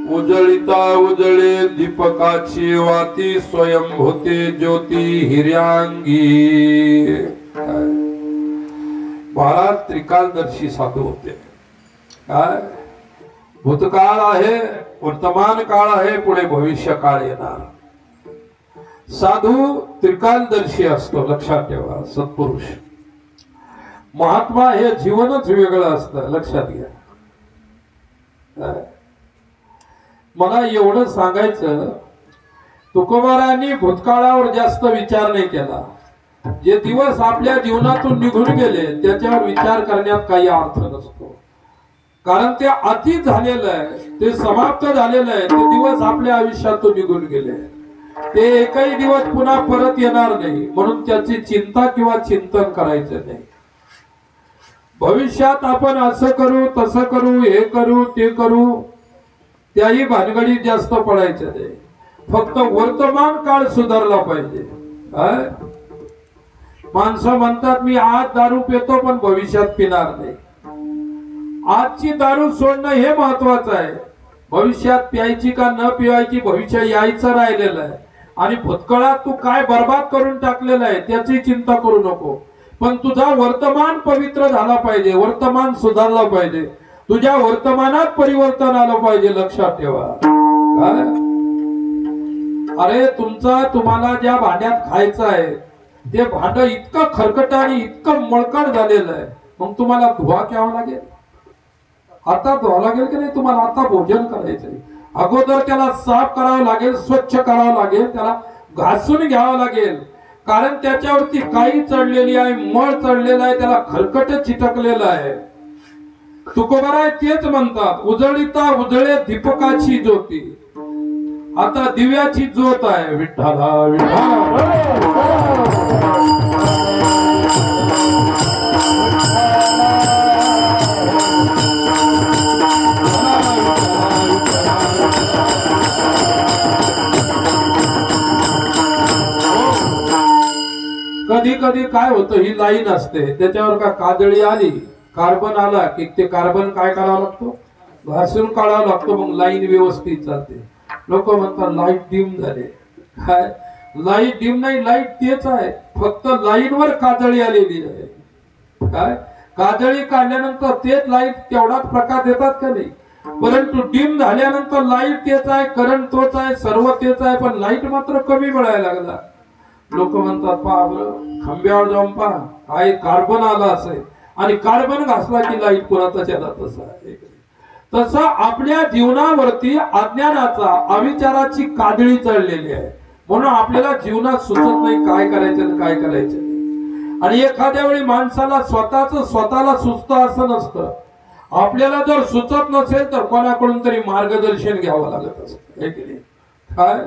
उजळिता उजळे दीपकाची वाती स्वयं होते ज्योती हिर्यांगी। बाळा त्रिकालदर्शी साधू होते। काय भूतकाळ आहे, वर्तमान काळ आहे, पुढे भविष्य काळ येणार। साधू त्रिकालदर्शी असतो, लक्षात ठेवा। सत्पुरुष महात्मा हे जीवनच वेगळं असतं, लक्षात घ्या। मला एवढं सांगायचं, तुकोबारांनी भूतकाळावर जास्त विचार नाही केला। जे दिवस आपल्या जीवनातून निघून गेले त्याच्यावर विचार करण्यात काही अर्थ नसतो, कारण ते अतीत झालेलं आहे, ते समाप्त झालेलं आहे। ते दिवस आपल्या आयुष्यातून निघून गेले, ते एकही दिवस पुन्हा परत येणार नाही, म्हणून त्याची चिंता किंवा चिंतन करायचं नाही। भविष्यात आपण असं करू, तसं करू, हे करू, ते करू, त्याही भानगडीत जास्त पडायचं नाही। फक्त वर्तमान काळ सुधारला पाहिजे। माणसं म्हणतात मी आज दारू पितो पण भविष्यात पिणार नाही। आजची दारू सोडणं हे महत्वाचं आहे, भविष्यात प्यायची का न पिवायची भविष्य यायचं राहिलेलं आहे। आणि भूतकाळात तू काय बर्बाद करून टाकलेलं आहे त्याची चिंता करू नको, पण तुझा वर्तमान पवित्र झाला पाहिजे, वर्तमान सुधारला पाहिजे, तुझ्या वर्तमानात परिवर्तन आलं पाहिजे, लक्षात ठेवा। अरे तुम्हाला ज्या भांड्यात खायचं आहे ते भांड इतकं खरकट आणि इतकं मळकट झालेलं आहे, मग तुम्हाला धुवा घ्यावा लागेल, आता धुवा लागेल की नाही तुम्हाला? आता भोजन करायचंय, अगोदर त्याला साफ करावं लागेल, स्वच्छ करावं लागेल, त्याला घासून घ्यावं लागेल, कारण त्याच्यावरती काही चढलेली आहे, मळ चढलेला आहे, त्याला खरकट चिटकलेलं आहे। तुकोबाराय तेच म्हणतात, उजळिता उजळे दीपकाची ज्योती। आता दिव्याची ज्योत आहे, विठ्ठला विठ्ठला। कधी कधी काय होतं, ही लाईन असते, त्याच्यावर का काजळी आली, कार्बन आला की ते कार्बन काय करावं लागतो, घासून काढावं लागतो, मग लाईन व्यवस्थित चालते। लोक म्हणतात लाईट डिम झाले, काय लाईट डिम नाही, लाईट तेच आहे, फक्त लाईन वर काजळी आलेली आहे। काय काजळी काढल्यानंतर तेच लाईट तेवढाच प्रकाश देतात का नाही, परंतु डिम झाल्यानंतर लाईट तेच आहे, करंट तोच आहे, सर्व तेच आहे, पण लाईट मात्र कमी मिळायला लागला। लोक म्हणतात पहा बरं, खांब्यावर जाऊन पहा, काय कार्बन आला असेल आणि कार्बन घासला की लाईट पुन्हा त्याच्यात तसं आहे। तसं आपल्या जीवनावरती अज्ञानाचा, अविचाराची काजळी चढलेली आहे, म्हणून आपल्याला जीवनात सुचत नाही काय करायचं काय करायचं नाही। आणि एखाद्या वेळी माणसाला स्वतःला सुचतं असं नसतं, आपल्याला जर सुचत नसेल तर कोणाकडून तरी मार्गदर्शन घ्यावं लागत असतं। काय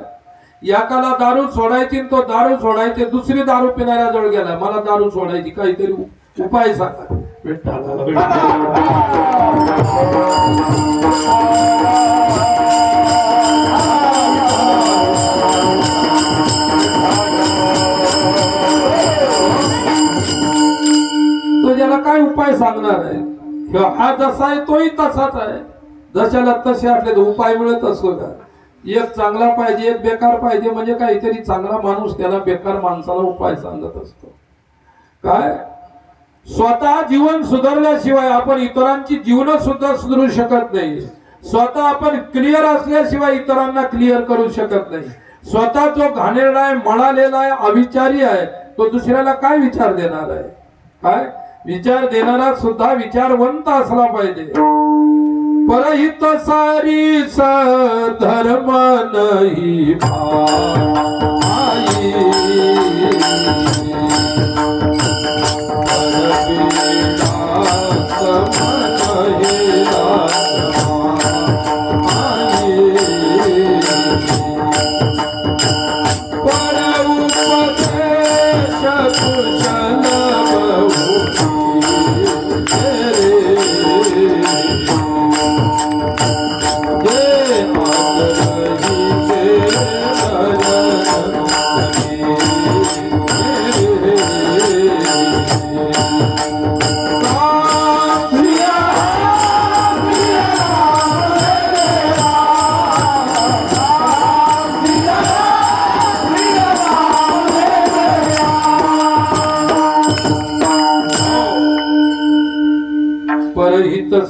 याकाला दारू सोडायची, तो दारू सोडायचे, दुसरी दारू पिणाऱ्या जवळ गेला, मला दारू सोडायची, काहीतरी उपाय सांगा। तो ज्याला काय उपाय सांगणार आहे, हा जसा आहे तोही तसाच आहे, जशाला तसे आपले उपाय मिळत असतो का? एक चांगला पाहिजे, एक बेकार पाहिजे, म्हणजे काहीतरी चांगला माणूस त्याला बेकार माणसाला उपाय सांगत असतो। काय स्वतः जीवन सुधारल्याशिवाय आपण इतरांची जीवन सुद्धा सुधारू शकत नाही, स्वतः आपण क्लिअर असल्याशिवाय इतरांना क्लिअर करू शकत नाही। स्वतः जो घाणेरडा आहे, मळालेला आहे, अविचारी आहे, तो दुसऱ्याला काय विचार देणार आहे? काय विचार देणारा सुद्धा विचारवंत असला पाहिजे। परहित सारी धर्म नाही भाई,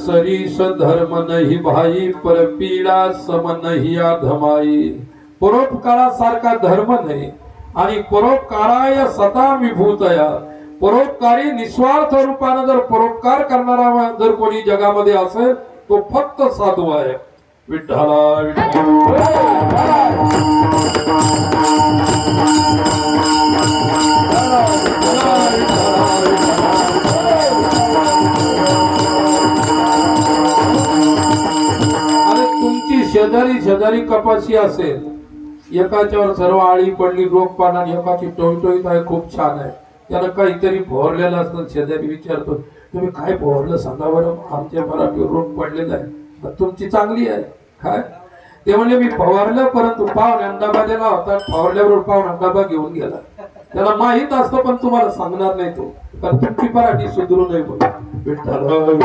सरीस धर्म नाही भाई परपीडा सम नाही अधमाई. परोपकारासारखा धर्म नाही आणि परोपकाराय सता विभूतया. परोपकारी निस्वार्थ रूपाने जर परोपकार करणारा जर कोणी जगामध्ये असेल तो फक्त साधू आहे. विठ्ठला अरे तुमची शेजारी शेजारी कपाशी असेल, एकाच्यावर सर्व आळी पडली रोग पाना, एकाची टोळटोळीत आहे खूप छान आहे, त्याला काहीतरी फवारलेलं असतं. शेजारी विचारतो तुम्ही काय फवारलं सांगा बरं, आमच्या मराठीवर रोग पडलेला आहे. तुमची चांगली आहे काय? ते म्हणजे मी फवारलं परंतु पाहुण्या डबा दिला होता, फवारल्याबरोबर पाहुणा डबा घेऊन गेला. त्याला माहित असतं पण तुम्हाला सांगणार नाही तो, कारण तुमची मराठी सुधरू नये म्हणून.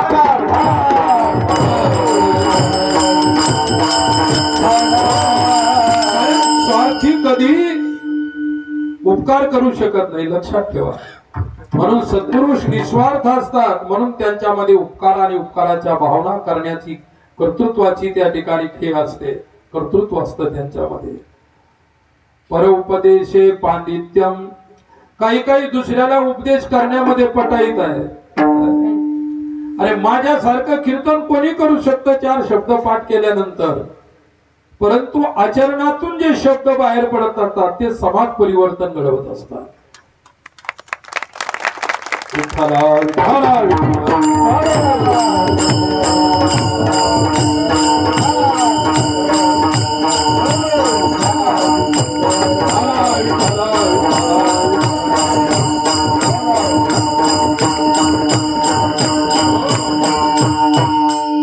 स्वार्थी कधी उपकार करू शकत नाही, लक्षात ठेवा. म्हणून सत्पुरुष निस्वार्थ असतात, म्हणून त्यांच्यामध्ये उपकार आणि उपकाराच्या भावना करण्याची कर्तृत्वाची त्या ठिकाणी खेळ असते, कर्तृत्व असतं त्यांच्यामध्ये. परोपदेशे पांडित्यम. काही काही दुसऱ्याला उपदेश करण्यामध्ये पटाईत आहे. अरे माझ्यासारखं कीर्तन कोणी करू शकतं 4 शब्द पाठ केल्यानंतर, परंतु आचरणातून जे शब्द बाहेर पडत असतात ते समाज परिवर्तन घडवत असतात.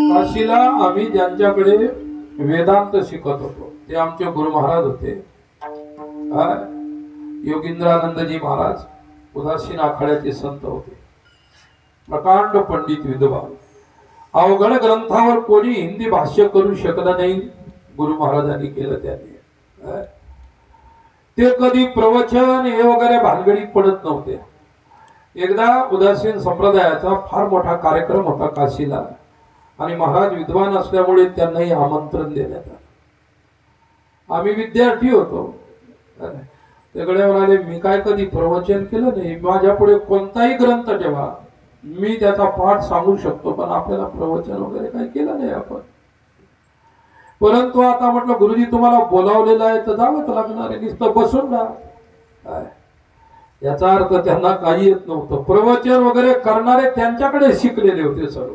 काशीला आम्ही ज्यांच्याकडे वेदांत शिकत होतो ते आमचे गुरु महाराज होते, योगींद्रानंदजी महाराज. उदासीन आखाड्याचे संत होते, प्रकांड पंडित विद्वान. अवघड ग्रंथावर कोणी हिंदी भाष्य करू शकलं नाही, गुरु महाराजांनी केलं. त्यांनी ते कधी प्रवचन हे वगैरे भानगडीत पडत नव्हते. एकदा उदासीन संप्रदायाचा फार मोठा कार्यक्रम होता काशीला आणि महाराज विद्वान असल्यामुळे त्यांनाही आमंत्रण देण्यात आलं. आम्ही विद्यार्थी होतो. त्याकडे म्हणाले मी काय कधी प्रवचन केलं नाही, माझ्या पुढे कोणताही ग्रंथ ठेवा मी त्याचा पाठ सांगू शकतो, पण आपल्याला प्रवचन वगैरे काही केलं नाही आपण. परंतु आता म्हटलं गुरुजी तुम्हाला बोलावलेलं आहे तर जावंच लागणार आहे, नुसतं बसून राहा. याचा अर्थ त्यांना काही येत नव्हतं. प्रवचन वगैरे करणारे त्यांच्याकडे शिकलेले होते सर्व.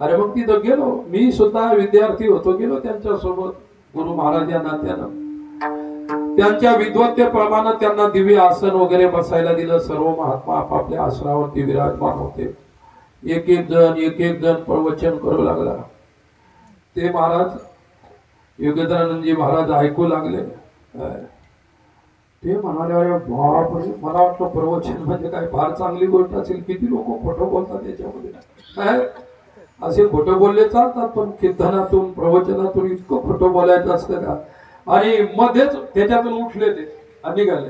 अरे मग तिथं गेलो, मी सुद्धा विद्यार्थी होतो, गेलो त्यांच्या सोबत. गुरु महाराजांना त्यानं त्यांच्या विद्वत्तेप्रमाणे त्यांना दिव्य आसन वगैरे बसायला दिलं. सर्व महात्मा आपापल्या आसनावरती विराजमान होते. एक एक जण प्रवचन करू लागला. ते महाराज योगेंद्रानंदजी महाराज ऐकू लागले. ते म्हणाले अरे बापरे, मला वाटतं प्रवचन म्हणजे काय फार चांगली गोष्ट असेल, किती लोक खोटं बोलतात त्याच्यामध्ये. असे खोटं बोलले चालतात, पण कीर्तनातून प्रवचनातून इतकं खोटं बोलायचं असतं का? आणि मध्येच त्याच्यातून उठले ते निघाले.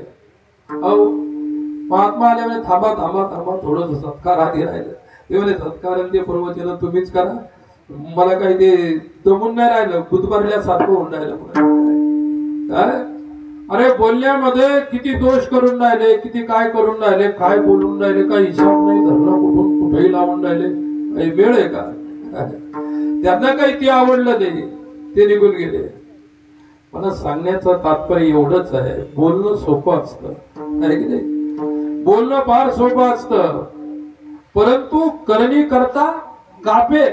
अहो महात्मा आले म्हणजे थांबा थांबा थांबा, थोडस सत्कार आधी राहिलं. ते म्हणे सत्कार ते प्रवचन तुम्हीच करा, मला काही ते जमून नाही राहिलं, बुधबारल्यासारखं होऊन राहिलं. काय अरे बोलण्यामध्ये किती दोष करून राहिले, किती काय करून राहिले, काय बोलून राहिले, काही हिसाब नाही धरला, कुठून कुठेही लावून राहिले. काही वेळ आहे का? त्यांना काही ते आवडलं नाही, ते निघून गेले. मला सांगण्याचं तात्पर्य एवढंच आहे, बोलणं सोपं असतं आहे की नाही? बोलणं फार सोपं असतं, परंतु करणी करता कापे.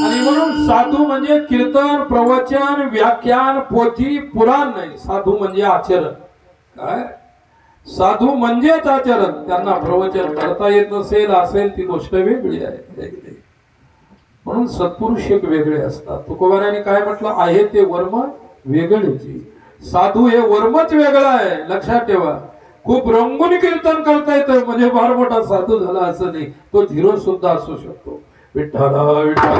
आणि म्हणून साधू म्हणजे कीर्तन, प्रवचन, व्याख्यान, पोथी, पुराण नाही. साधू म्हणजे आचरण. काय साधू म्हणजेच आचरण. त्यांना प्रवचन करता येत नसेल असेल ती गोष्ट वेगळी आहे. म्हणून सत्पुरुष एक वेगळे असतात. तुकोबारांनी काय म्हटलं आहे ते वर्म वेगळेची. साधू हे वर्मच वेगळं आहे, लक्षात ठेवा. खूप रंगून कीर्तन करता येतं म्हणजे फार मोठा साधू झाला असं नाही, तो झिरो सुद्धा असू शकतो. विठ्ठला विठ्ठला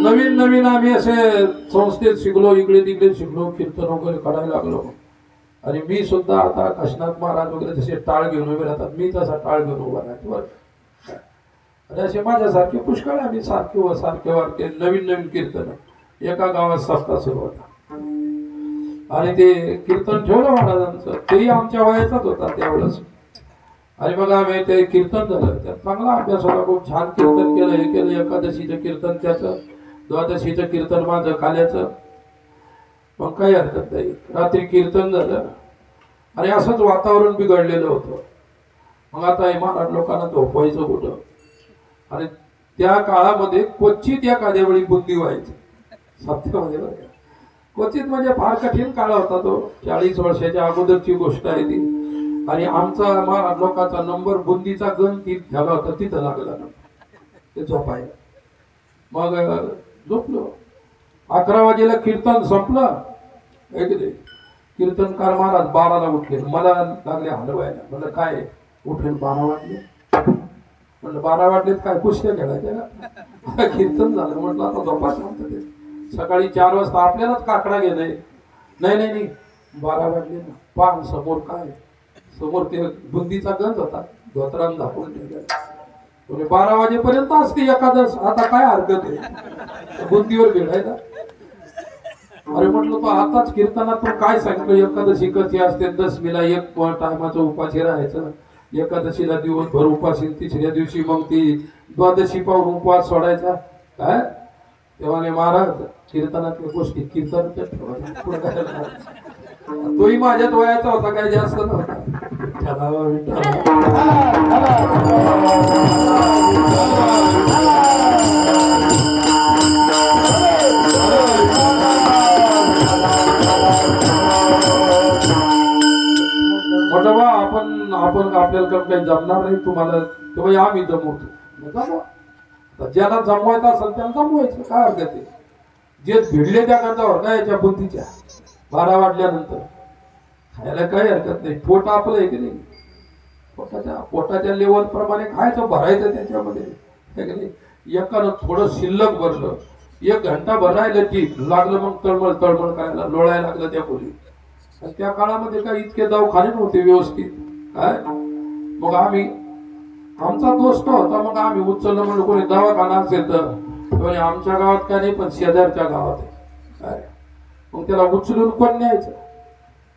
नवीन नवीन आम्ही असे संस्थेत शिकलो, इकडे तिकडे शिकलो, कीर्तन वगैरे करायला लागलो. आणि मी सुद्धा आता काशीनाथ महाराज वगैरे जसे टाळ घेऊन उभे राहतात, मी तसा टाळ घेऊन उभा राहतो बरं. आणि असे माझ्यासारखे पुष्कळ आम्ही सारखे वारके नवीन नवीन कीर्तन एका गावात सप्ताह सुरू होता. आणि ते कीर्तन ठेवलं महाराजांचं, तेही आमच्या वयाचाच होता त्यावेळेस. आणि मग आम्ही ते कीर्तन झालं, त्यात चांगला अभ्यास होता, खूप छान कीर्तन केलं, हे केलं. एकादशीचं कीर्तन त्याचं, द्वादशीचं कीर्तन माझं, काल्याचं. मग काही हरकत नाही. रात्री कीर्तन झालं आणि असंच वातावरण बिघडलेलं होतं. मग आता हे महाराज लोकांना झोपवायचं कुठं. आणि त्या काळामध्ये क्वचित एखाद्या वेळी बुद्धी व्हायची सत्यामध्ये बरं. क्वचित म्हणजे फार कठीण काळ होता तो, 40 वर्षाच्या अगोदरची गोष्ट आहे ती. आणि आमचा महाराज लोकांचा नंबर बुंदीचा गण झाला होता, तिथं लागला ना ते झोपायला. मग झोपलो. 11 वाजेला कीर्तन संपलं. कीर्तनकार महाराज 12ला उठले. मला लागले हलवायला. म्हणलं काय उठेल 12 वाजले. म्हणलं 12 वाजलेत काय कुस्त्या खेळायच्या का. कीर्तन झालं. म्हटलं आता झोपाच म्हणतं ते. सकाळी 4 वाजता आपल्यालाच काकडा गेलंय. नाही 12 वाजले ना. पान समोर काय, समोर ते बुंदीचा गंज होता, धोत्रान झाकून ठेवला. 12 वाजेपर्यंत असते एकादश, आता काय हरकत आहे बुंदीवर भिडायला. अरे म्हटलं तो आताच कीर्तनातून काय सांगितलं, एकादशी कशी असते, दशमीला एक टायमाचं उपाशी राहायचं, एकादशीला दिवसभर उपाशी, तिसऱ्या दिवशी मग ती द्वादशी पाहून उपवास सोडायचा. काय तेव्हा महाराज कीर्तनातल्या गोष्टी कीर्तन तोही माझ्यात वयाचा होता, काही जास्त नव्हता. म्हटलं बा आपण आपल्याला काही जमणार नाही तुम्हाला, तेव्हा आम्ही जमवतो. ज्याला जमवायचं असेल त्याला जमवायचं, काय हरकत आहे. जे भिडले त्या कांदावर काय याच्या बुद्धीच्या 12 वाजल्यानंतर खायला काही हरकत नाही. पोट आपलं आहे की नाही, पोटाच्या लेवल प्रमाणे खायचं, भरायचं त्याच्यामध्ये. एकानं थोडं शिल्लक भरलं, 1 घंटा भरायला ठीक लागलं, मग तळमळ करायला लोळायला लागलं त्या खोली. आणि त्या काळामध्ये काही इतके दवाखाने नव्हते व्यवस्थित. काय मग आमचा दोस्त होता, मग आम्ही उचललं. म्हणलं कोणी दवाखाना असेल तर आमच्या गावात काय नाही, पण शेजारच्या गावात आहे. मग त्याला उचलून पण न्यायचं.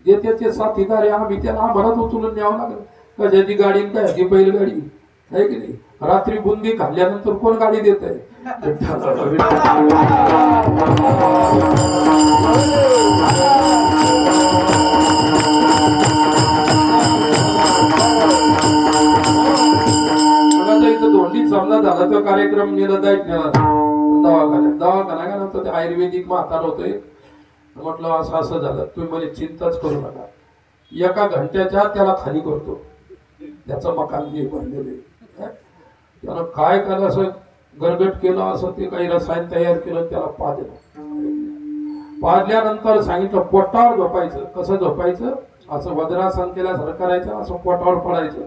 जे त्याचे साथीदार आहे आम्ही त्याला आम्हालाच उचलून न्यावं लागलं. कशाची गाडी काय ती बैलगाडी आहे की नाही. रात्री बुंदी खाल्ल्यानंतर कोण गाडी देत आहे. धोंडीत समजा झाला तो कार्यक्रम निरदायक दवाखाना का नंतर ते आयुर्वेदिक म्हातार होते. म्हटलं असं झालं. तुम्ही म्हणे चिंताच करू नका, 1 घंट्याच्या त्याला खाली करतो. त्याचं मकान जे भरलेले त्यानं काय केलं, असं गरगट केलं, असं ते काही रसायन तयार केलं, त्याला पाजल्यानंतर सांगितलं पोटावर झोपायचं. कसं झोपायचं, असं वज्रासन केल्यासारखं करायचं, असं पोटावर पडायचं.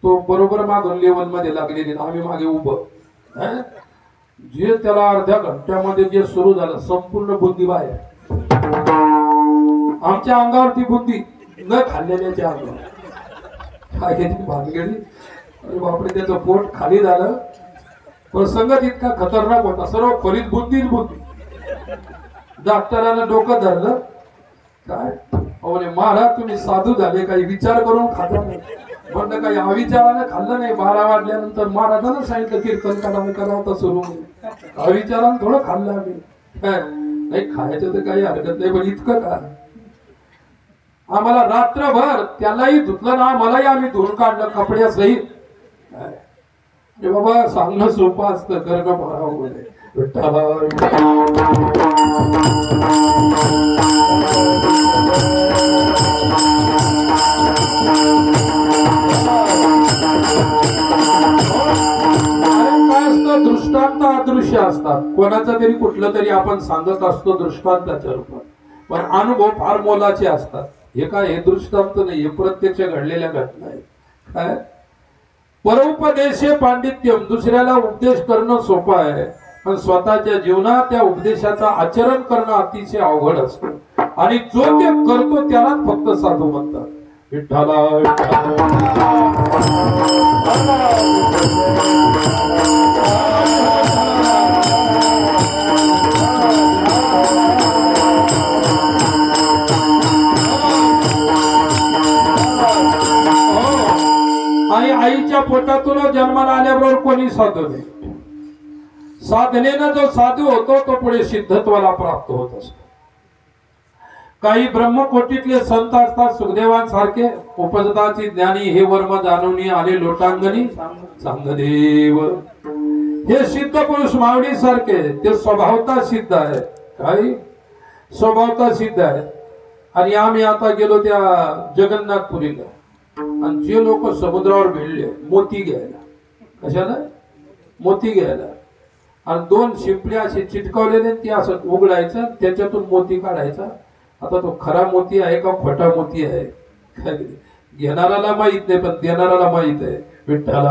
तो बरोबर मागून लेवल मध्ये लागलेली, आम्ही मागे उभं. जे त्याला अर्ध्या घंट्यामध्ये जे सुरू झालं, संपूर्ण बुद्धी बाहेर. आमच्या अंगावरती बुद्धी न खाल्लेल्याच्या अंगावर काय भानगडी. अरे बापरे, त्याचं पोट खाली झालं. प्रसंगच इतका खतरनाक होता, सर्व फलित बुद्धीच बुद्धी. डॉक्टरांना डोकं धरलं. काय महाराज तुम्ही साधू झाले, काही विचार करून खाता नाही. म्हणलं काही अविचारानं खाल्लं नाही. 12 वाजल्यानंतर महाराजांना सांगितलं कीर्तन करा आता सुरू. अविचारानं थोडं खाल्लं आम्ही. नाही खायचं तर काही हरकत नाही, पण इतकं का. आम्हाला रात्रभर त्यालाही धुतलं ना, मलाही आम्ही धुवून काढलं कपड्यासहित. अरे बाबा सांगणं सोपं असतं, करणं भरावं मध्ये. दृष्टांत अदृश्य असतात. कोणाचं तरी कुठलं तरी आपण सांगत असतो दृष्टांताच्या रूपात. पण अनुभव फार मोलाचे असतात. हे काय हे दृष्टांत नाही, हे प्रत्यक्ष घडलेल्या घटना आहेत. काय परोपदेशे पांडित्यम, दुसऱ्याला उपदेश करणं सोपं आहे, पण स्वतःच्या जीवनात त्या उपदेशाचं आचरण करणं अतिशय अवघड असतं. आणि जो ते करतो त्याला फक्त साधू म्हणतात. विठ्ठला आणि आईच्या पोटातून जन्माला आल्याबरोबर कोणी साधू नाही. साधनेनं जो साधू होतो तो पुढे सिद्धत्वाला प्राप्त होत असतो. काही ब्रह्मकोटीतले संत असतात, सुखदेवांसारखे, उपजताची ज्ञानी हे वर्म जाणून आले लोटांगणी चांगदेव. हे सिद्ध पुरुष मावडी सारखे, ते स्वभावता सिद्ध आहे. काही स्वभावता सिद्ध आहे. आणि आम्ही आता गेलो त्या जगन्नाथपुरीला, आणि जे लोक समुद्रावर भिडले मोती घ्यायला, कशाला मोती घ्यायला, आणि 2 शिंपल्या असे चिटकवलेले, ती असं उघडायचं, त्याच्यातून मोती काढायचा. आता तो खरा मोती आहे का खोटा मोती आहे घेणाराला माहित नाही, पण देणाराला माहित आहे. विठ्ठला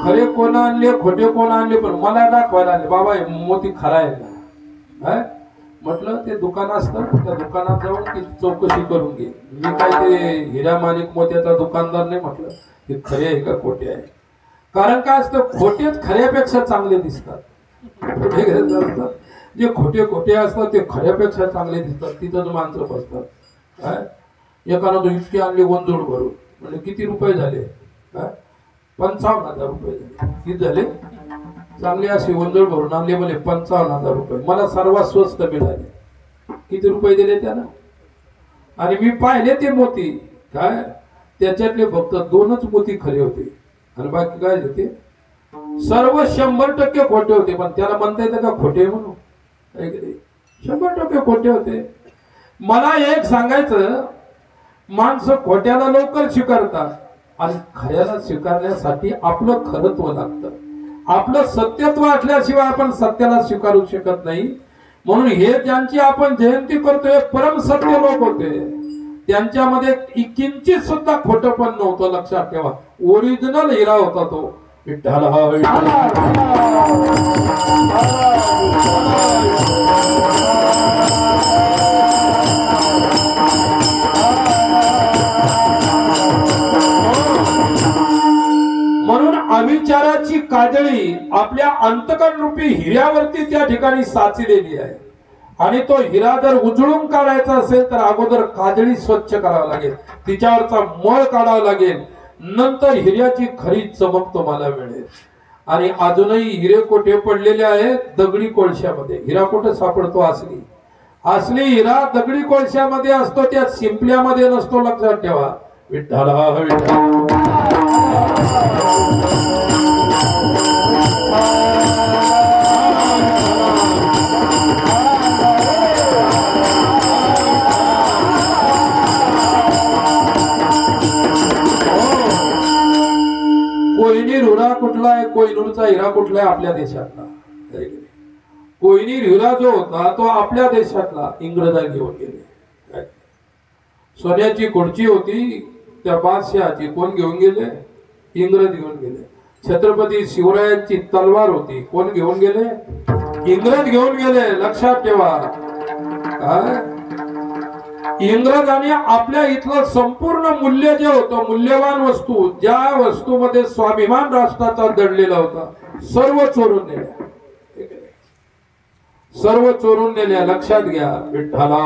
खरे कोण आणले खोटे कोण आणले, पण मला दाखवायला आले बाबा मोती खरा आहे का. म्हटलं ते दुकान असतं, त्या दुकानात जाऊन ती चौकशी करून घे. मी काय ते हिरा माणिक मोत्याचा दुकानदार नाही. म्हटलं ते खरे आहे का खोटे आहे. कारण काय असतं, खोटेच खऱ्यापेक्षा चांगले दिसतात. जे खोटे खोटे असतात ते खऱ्यापेक्षा चांगले दिसतात. तिथंच माणसं बसतात. एकानं इतके आणले गोंधळ भरून, म्हणजे किती रुपये झाले. 55,000 रुपये झाले. किती झाले. चांगले असे गोंधळ भरून आणले, म्हणजे 55,000 रुपये. मला सर्वात स्वस्त मिळाले. किती रुपये दिले त्यानं. आणि मी पाहिले ते मोती, काय त्याच्यातले फक्त 2च मोती खरे होते, आणि बाकी काय होते सर्व 100% खोटे होते. पण त्याला म्हणता येतं का खोटे म्हणून. 100% खोटे होते. मला एक सांगायचं, माणसं खोट्याला लवकर स्वीकारतात, आणि खऱ्याला स्वीकारण्यासाठी आपलं खरत्व लागतं. आपलं सत्यत्व असल्याशिवाय आपण सत्याला स्वीकारू शकत नाही. म्हणून हे ज्यांची आपण जयंती करतोय परम सत्य लोक होते. त्यांच्यामध्ये किंचित सुद्धा खोटपण नव्हतं. लक्षात ठेवा, ओरिजिनल हिरा होता तो. विठ्ठल हा म्हणून अविचाराची काजळी आपल्या अंतकण रूपी हिऱ्यावरती त्या ठिकाणी साचलेली आहे. आणि तो हिरा जर उजळून काढायचा असेल तर अगोदर काजळी स्वच्छ करावं लागेल, तिच्यावरचा मळ काढावा लागेल, नंतर हिऱ्याची खरी चमक तुम्हाला मिळेल. आणि अजूनही हिरे कोठे पडलेले आहेत दगडी कोळशामध्ये. हिरा कुठे सापडतो. असली हिरा दगडी कोळशामध्ये असतो, त्या शिंपल्यामध्ये नसतो. लक्षात ठेवा. विठ्ठला विठ्ठल कोहिनूर हिरा कुठला आहे. कोहिनूरचा हिरा कुठला आहे. आपल्या देशातला. कोहिनूर हिरा जो होता तो आपल्या देशातला इंग्रजांनी घेऊन गेले. सोन्याची खुर्ची होती त्या बादशहाची, कोण घेऊन गेले. इंग्रज घेऊन गेले. छत्रपती शिवरायांची तलवार होती, कोण घेऊन गेले. इंग्रज घेऊन गेले. लक्षात ठेवा. काय इंग्रजांनी आपल्या इथलं संपूर्ण मूल्य जे होतं, मूल्यवान वस्तू, ज्या वस्तूमध्ये स्वाभिमान राष्ट्राचा दडलेला होता, सर्व चोरून नेल्या. सर्व चोरून नेल्या. लक्षात घ्या. विठ्ठला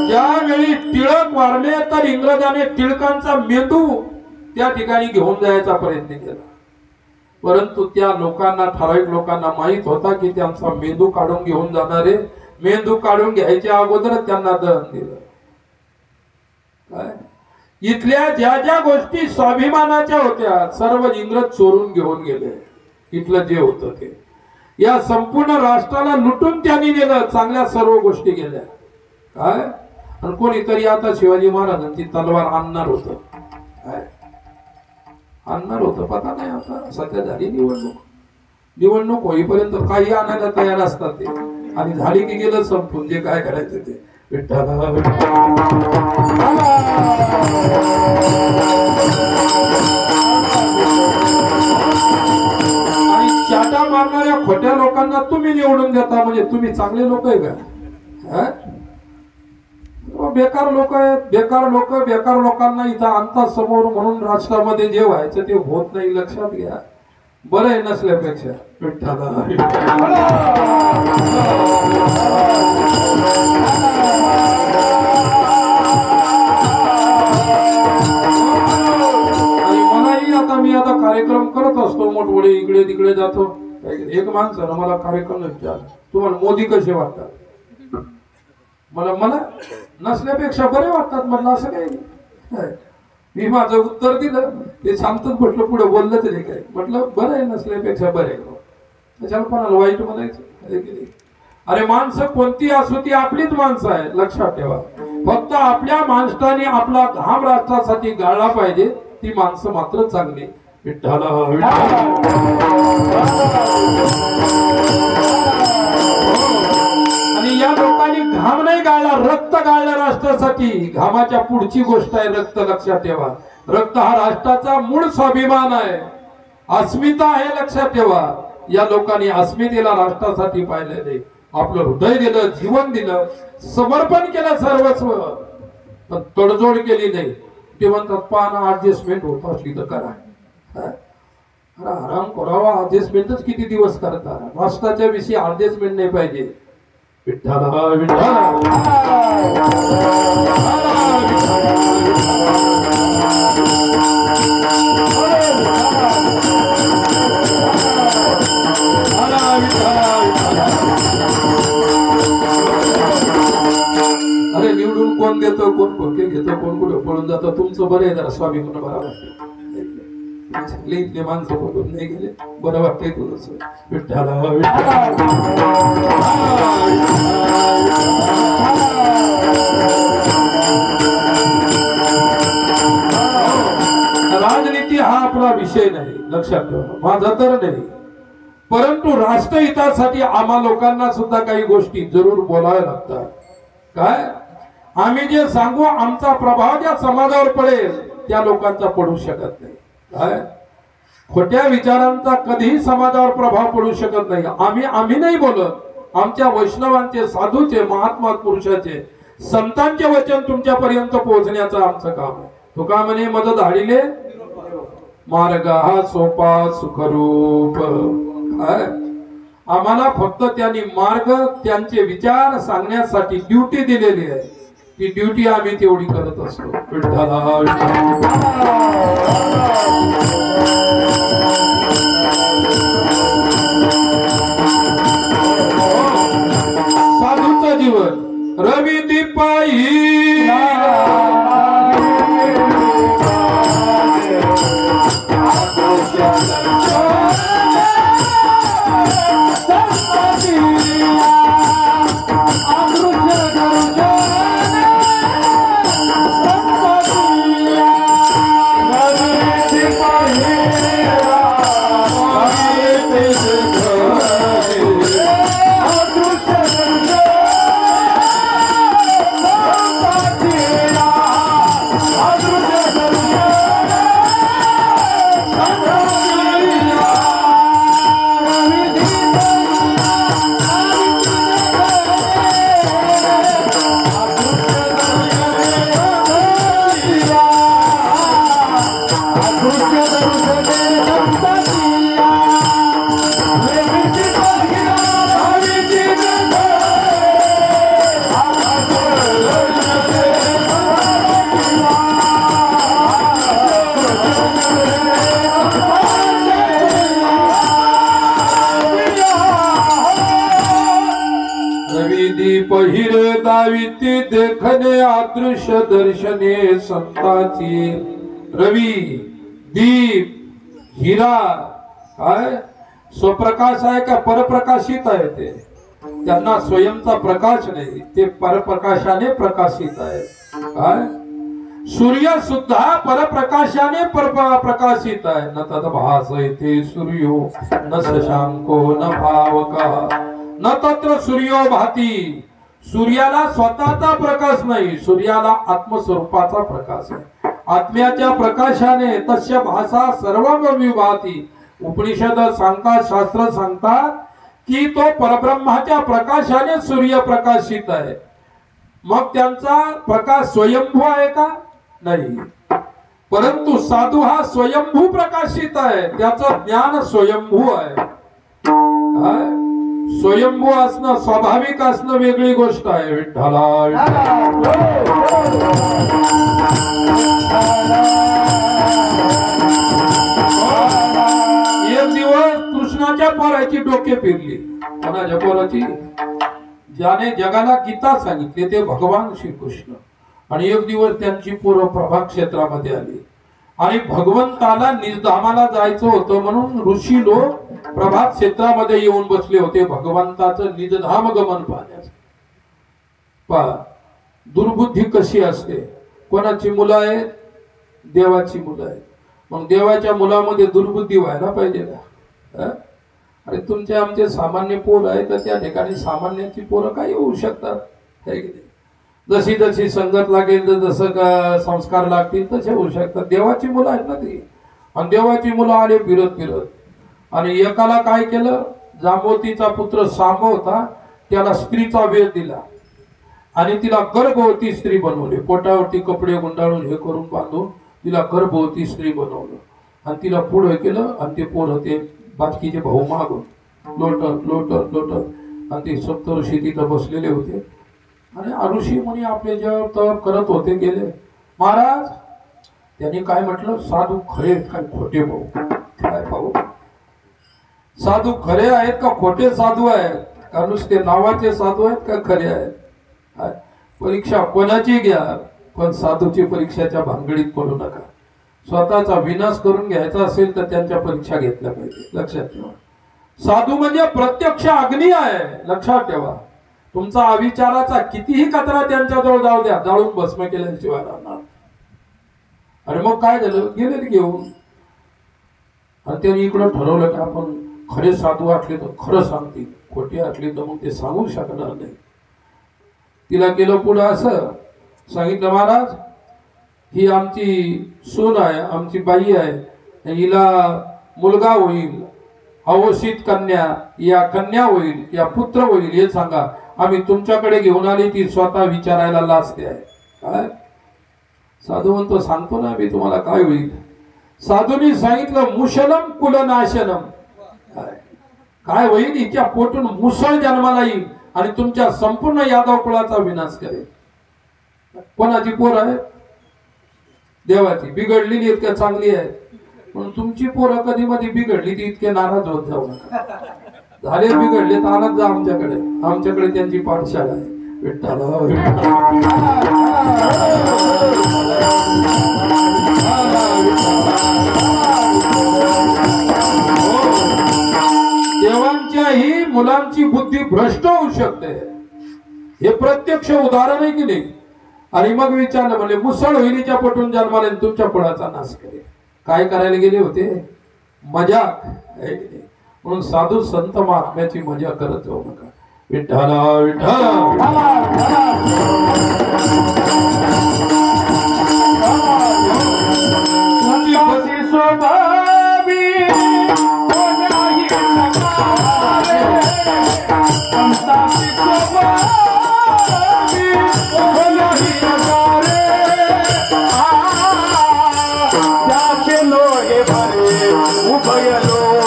ज्यावेळी टिळक वारले तर इंग्रजाने टिळकांचा मेंदू त्या ठिकाणी घेऊन जायचा प्रयत्न केला. परंतु त्या लोकांना, ठराविक लोकांना माहित होता की त्यांचा मेंदू काढून घेऊन जाणारे, मेंदू काढून घ्यायच्या अगोदर त्यांना दहन दिलं. काय इथल्या ज्या ज्या गोष्टी स्वाभिमानाच्या होत्या सर्व इंग्रज चोरून घेऊन गेले. इथलं जे होतं ते या संपूर्ण राष्ट्राला लुटून त्यांनी नेलं, चांगल्या सर्व गोष्टी केल्या काय. आणि कोणीतरी आता शिवाजी महाराजांची तलवार आणणार होत काय, आणणार होतं पता नाही. आता सध्या झाली निवडणूक होईपर्यंत काही आणायला तयार असतात ते, आणि झाली की गेलं संपून जे काय करायचं ते. विठ्ठला आणि चाटा मारणाऱ्या खोट्या लोकांना तुम्ही निवडून देता म्हणजे तुम्ही चांगले लोक आहे का. बेकार लोक आहेत, बेकार लोकांना इथं आणतात समोर, म्हणून राष्ट्रामध्ये जे व्हायचं ते होत नाही. लक्षात घ्या, बरं आहे नसल्यापेक्षा. विठ्ठला मी आता कार्यक्रम करत असतो मोठमोठे, इकडे तिकडे जातो. एक माणसानं मला कार्यक्रम विचारला, तुम्हाला मोदी कसे वाटतात. मला नसल्यापेक्षा बरे वाटतात म्हटलं. असं काही नाही. मी माझं उत्तर दिलं, ते शांतच म्हटलं, पुढे बोललं तरी काय. म्हटलं बरं आहे नसल्यापेक्षा बरे. त्याच्यावर कोणाला वाईट म्हणायचं. अरे माणसं कोणती असो ती आपलीच माणसं आहे, लक्षात ठेवा. फक्त आपल्या माणसाने आपला घाम राष्ट्रासाठी गाळला पाहिजे, ती माणसं मात्र चांगली. विठ्ठला आणि या लोकांनी घाम नाही गाळला, रक्त गाळलं राष्ट्रासाठी. घामाच्या पुढची गोष्ट आहे रक्त, लक्षात ठेवा. रक्त हा राष्ट्राचा मूळ स्वाभिमान आहे, अस्मिता आहे, लक्षात ठेवा. या लोकांनी अस्मितेला राष्ट्रासाठी पाहिलेले, आपलं हृदय दिलं, जीवन दिलं, समर्पण केलं सर्वस्व, पण तडजोड केली नाही. ते म्हणतात पाना ऍडजस्टमेंट होत असली तर करा. आराम करावा, ऍडजस्टमेंटच किती दिवस करता. राष्ट्राच्या विषयी ऍडजस्टमेंट नाही पाहिजे. विठ्ठला विठ्ठला अरे निवडून कोण देतो, कोण खोके घेतो, कोण कुठे पळून जातो. तुमचं बरं आहे जरा स्वामी म्हणून बरं वाटतं. इथले माणसं बघून नाही गेले, बरं वाटतंय तुझं. विठ्ठला राजनीती हा आपला विषय नाही, लक्षात ठेवा. माझा तर नाही, परंतु राष्ट्रहितासाठी आम्हा लोकांना सुद्धा काही गोष्टी जरूर बोलाव्या लागतात. काय आम्ही जे सांगू, आमचा प्रभाव ज्या समाजावर पडेल त्या लोकांचा पडू शकत नाही. काय खोट्या विचारांचा कधीही समाजावर प्रभाव पडू शकत नाही. आम्ही नाही बोलत, आमच्या वैष्णवांचे, साधूचे, महात्मा पुरुषाचे, संतांचे वचन तुमच्यापर्यंत पोहोचण्याचं आमचं काम आहे. तुका म्हणे मद धाडिले मार्ग हा सोपा सुखरूप. आम्हाला फक्त त्यांनी मार्ग, त्यांचे विचार सांगण्यासाठी ड्युटी दिलेली आहे. ती ड्युटी आम्ही तेवढी करत असतो. साधूचं जीवन रवी दीपाई पहिरे दाविती देखणे अदृश्य दर्शने संताची. रवी, दीप, हिरा, काय स्वप्रकाश आहे का परप्रकाशित आहे ते? त्यांना स्वयंचा प्रकाश नाही, ते परप्रकाशाने प्रकाशित आहे. काय सूर्य सुद्धा परप्रकाशाने प्रकाशित आहे. न तद्भासयते सूर्यो न शशांको न पावकः न तत्र सूर्यो भाती. सूर्याला स्वतःचा प्रकाश नाही, सूर्याला आत्मस्वरूपाचा प्रकाश आहे. आत्म्याच्या प्रकाशाने तस्य भासा सर्वंग विभाती. उपनिषद सांगतात, शास्त्र सांगतात की तो परब्रह्माच्या प्रकाशाने सूर्य प्रकाशित आहे. मग त्यांचा प्रकाश स्वयंभू आहे का? नाही. परंतु साधू हा स्वयंभू प्रकाशित आहे, त्याचं ज्ञान स्वयंभू आहे. स्वयंभू असणं, स्वाभाविक असणं वेगळी गोष्ट आहे. विठ्ठला एक दिवस कृष्णाच्या पोराची डोके फिरली. कोणाच्या पोराची? ज्याने जगाला गीता सांगितली ते भगवान श्रीकृष्ण. आणि एक दिवस त्यांची पोरं प्रभाग क्षेत्रामध्ये आली आणि भगवंताला निर्धामाला जायचं होतं म्हणून ऋषी लोक प्रभात क्षेत्रामध्ये येऊन बसले होते भगवंताचं निजधाम गमन पाहण्यास. पहा दुर्बुद्धी कशी असते. कोणाची मुलं आहेत? देवाची मुलं आहेत. मग देवाच्या मुलामध्ये दुर्बुद्धी व्हायला पाहिजे ना? अरे तुमचे आमचे सामान्य पोर आहे तर त्या ठिकाणी सामान्याची पोरं काही होऊ शकतात, है की नाही? जशी जशी संगत लागेल, जसं संस्कार लागतील तसे होऊ शकतात. देवाची मुलं आहेत ना ती. आणि देवाची मुलं आले फिरत फिरत आणि एकाला काय केलं, जांबवतीचा पुत्र सांब होता, त्याला स्त्रीचा वेश दिला आणि तिला गर्भवती स्त्री बनवली. पोटावरती कपडे गुंडाळून हे करून बांधून तिला गर्भवती स्त्री बनवलं आणि तिला पुढे केलं. आणि ते पोरं ते बाकीचे भाऊ मागून लोटत लोटत लोटत आणि ते सप्तऋषी तिथं बसलेले होते. आणि ऋषी मुनी आपले जप तप करत होते गेले. महाराज त्यांनी काय म्हटलं, साधू खरे काय खोटे भाऊ? काय भाऊ? साधू खरे आहेत का खोटे साधू आहेत? का नुसते नावाचे साधू आहेत का खरे आहेत? परीक्षा कोणाची घ्या, पण साधूची परीक्षाच्या भानगडीत पडू नका. स्वतःचा विनाश करून घ्यायचा असेल तर त्यांच्या परीक्षा घेतल्या पाहिजे. लक्षात ठेवा, साधू म्हणजे प्रत्यक्ष अग्नी आहे. लक्षात ठेवा, तुमचा अविचाराचा कितीही कचरा त्यांच्याजवळ जाऊ द्या, जाळून भस्म केल्याशिवाय राहणार. आणि मग काय झालं, गेले घेऊन. आणि त्यांनी इकडं ठरवलं की आपण खरे साधू असले तर खरं सांगतील, खोटे असले तर मग ते सांगू शकणार नाही. तिला केलं पुढं असं सांगितलं, महाराज ही आमची सून आहे, आमची बाई आहे, हिला मुलगा होईल, अवसित कन्या या कन्या होईल या पुत्र होईल हे सांगा. आम्ही तुमच्याकडे घेऊन आली, ती स्वतः विचारायला लाजते आहे. काय साधू म्हणतो, सांगतो ना मी तुम्हाला काय होईल. साधूंनी सांगितलं, मुशलम कुलनाशनम. काय होईल, हिच्या पोटून मुसळ जन्माला येईल आणि तुमच्या संपूर्ण यादव कुळाचा विनाश करेल. कोणाची पोर आहे? देवाची. बिघडलेली इतक्या चांगली आहे, पण तुमची पोरं कधी मध्ये बिघडली ती इतके नाराज होत जाऊ नका. झाले बिघडले तर आणत जा आमच्याकडे, आमच्याकडे त्यांची पाठशाळा आहे. देवांच्याही मुलांची बुद्धी भ्रष्ट होऊ शकते, हे प्रत्यक्ष उदाहरण आहे की नाही. आणि मग विचारलं, म्हणजे मुसळ होईलीच्या पटून जन्माला तुमच्या कुळाचा नाश करेल. काय करायला गेले होते? मजाक आहे की नाही. म्हणून साधू संत महात्म्याची मजा करत जाऊ नका. विठ्ठला विठ्ठला उभय लोकी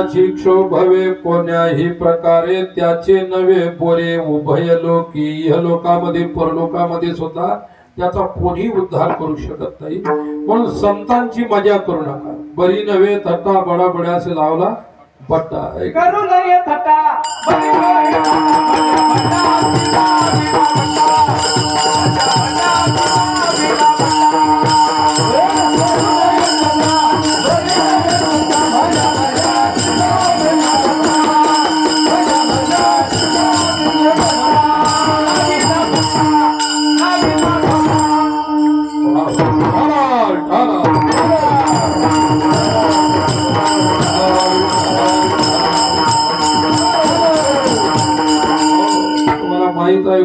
कोणाची क्षोभवे कोण्याही प्रकारे त्याचे नवे बोरे उभय लोकी इहलोकामध्ये परलोकामध्ये सुद्धा त्याचा कोणी उद्धार करू शकत नाही. म्हणून संतांची मजा करू नका. बरी नव्हे थट्टा बडा बड्या असे लावला बट्टा करू नये थट्टा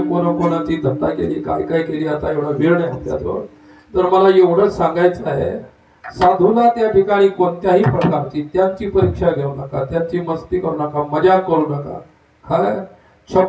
कोणाकोणाची धत्ता केली काय काय केली आता एवढा वेळ नाही आपल्याजवळ. तर मला एवढंच सांगायचं आहे, साधूला त्या ठिकाणी कोणत्याही प्रकारची त्यांची परीक्षा घेऊ नका, त्यांची मस्ती करू नका, मजा करू नका. काय